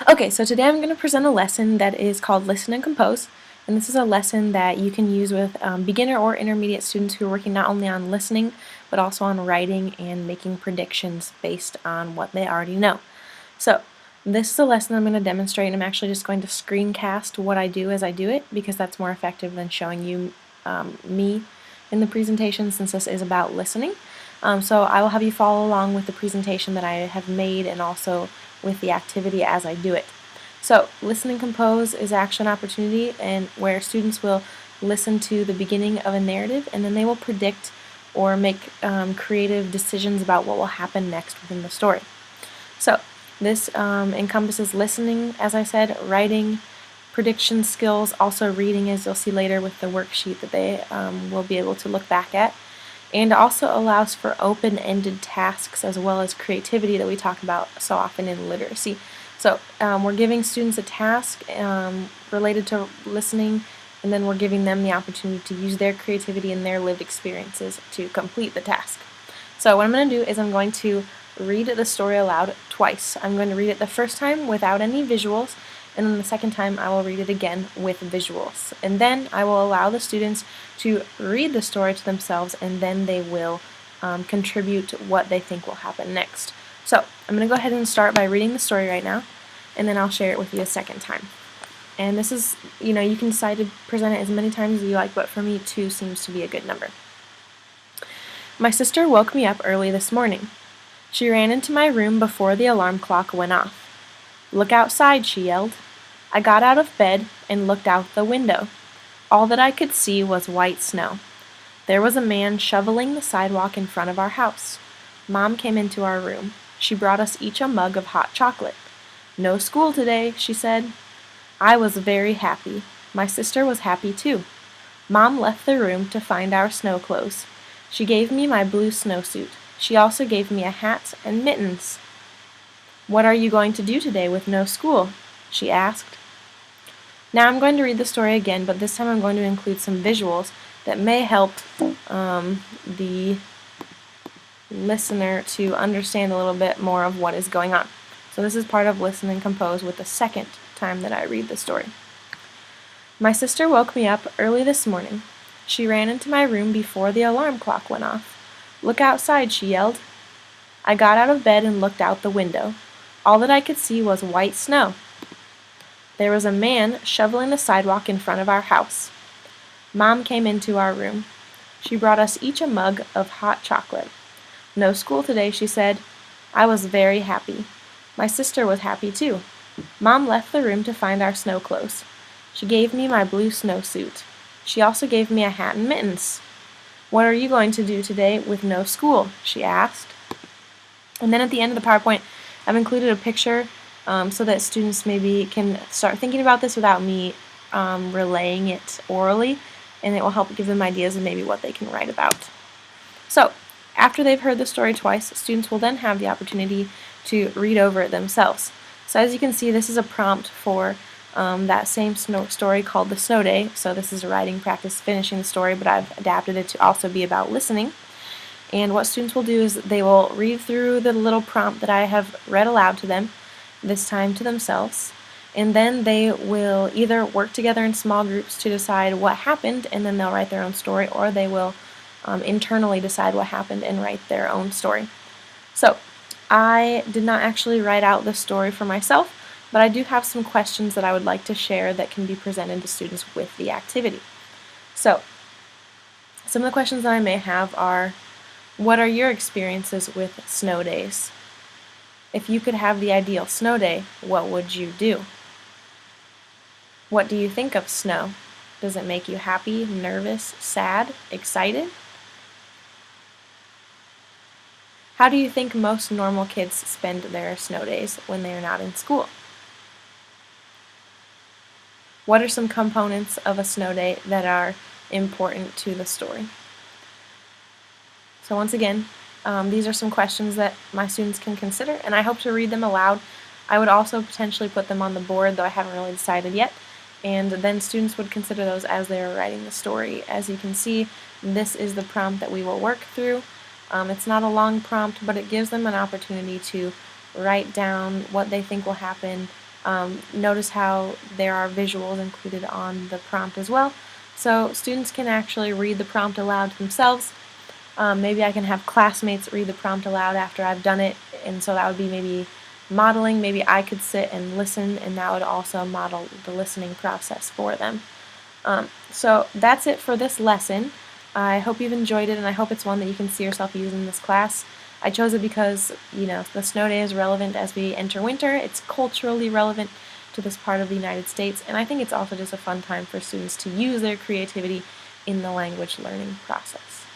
Okay, so today I'm going to present a lesson that is called Listen and Compose, and this is a lesson that you can use with beginner or intermediate students who are working not only on listening, but also on writing and making predictions based on what they already know. So, this is a lesson I'm going to demonstrate, and I'm actually just going to screencast what I do as I do it, because that's more effective than showing you me in the presentation, since this is about listening. So I will have you follow along with the presentation that I have made and also with the activity as I do it. So Listen and Compose is action opportunity, and where students will listen to the beginning of a narrative and then they will predict or make creative decisions about what will happen next within the story. So this encompasses listening, as I said, writing, prediction skills, also reading, as you'll see later with the worksheet that they will be able to look back at, and also allows for open-ended tasks as well as creativity that we talk about so often in literacy. So we're giving students a task related to listening, and then we're giving them the opportunity to use their creativity and their lived experiences to complete the task. So what I'm going to do is I'm going to read the story aloud twice. I'm going to read it the first time without any visuals, and then the second time I will read it again with visuals. And then I will allow the students to read the story to themselves, and then they will contribute what they think will happen next. So I'm going to go ahead and start by reading the story right now, and then I'll share it with you a second time. And this is, you can decide to present it as many times as you like, but for me 2 seems to be a good number. My sister woke me up early this morning. She ran into my room before the alarm clock went off. "Look outside," she yelled. I got out of bed and looked out the window. All that I could see was white snow. There was a man shoveling the sidewalk in front of our house. Mom came into our room. She brought us each a mug of hot chocolate. "No school today," she said. I was very happy. My sister was happy too. Mom left the room to find our snow clothes. She gave me my blue snowsuit. She also gave me a hat and mittens. "What are you going to do today with no school?" she asked. Now I'm going to read the story again, but this time I'm going to include some visuals that may help the listener to understand a little bit more of what is going on. So this is part of Listen and Compose with the second time that I read the story. My sister woke me up early this morning. She ran into my room before the alarm clock went off. "Look outside," she yelled. I got out of bed and looked out the window. All that I could see was white snow. There was a man shoveling the sidewalk in front of our house. Mom came into our room. She brought us each a mug of hot chocolate. "No school today," she said. I was very happy. My sister was happy too. Mom left the room to find our snow clothes. She gave me my blue snowsuit. She also gave me a hat and mittens. "What are you going to do today with no school?" she asked. And then at the end of the PowerPoint, I've included a picture so that students maybe can start thinking about this without me relaying it orally, and it will help give them ideas of maybe what they can write about. So, after they've heard the story twice, students will then have the opportunity to read over it themselves. So as you can see, this is a prompt for that same story called The Snow Day. So this is a writing practice finishing the story, but I've adapted it to also be about listening. And what students will do is they will read through the little prompt that I have read aloud to them, this time to themselves, and then they will either work together in small groups to decide what happened, and then they'll write their own story, or they will internally decide what happened and write their own story. So I did not actually write out the story for myself, but I do have some questions that I would like to share that can be presented to students with the activity. So some of the questions that I may have are, what are your experiences with snow days? If you could have the ideal snow day, what would you do? What do you think of snow? Does it make you happy, nervous, sad, excited? How do you think most normal kids spend their snow days when they are not in school? What are some components of a snow day that are important to the story? So once again, these are some questions that my students can consider, and I hope to read them aloud. I would also potentially put them on the board, though I haven't really decided yet, and then students would consider those as they are writing the story. As you can see, this is the prompt that we will work through. It's not a long prompt, but it gives them an opportunity to write down what they think will happen, Notice how there are visuals included on the prompt as well, so students can actually read the prompt aloud to themselves. Maybe I can have classmates read the prompt aloud after I've done it, and so that would be maybe modeling. Maybe I could sit and listen, and that would also model the listening process for them. So that's it for this lesson. I hope you've enjoyed it, and I hope it's one that you can see yourself using in this class. I chose it because, the snow day is relevant as we enter winter. It's culturally relevant to this part of the United States, and I think it's also just a fun time for students to use their creativity in the language learning process.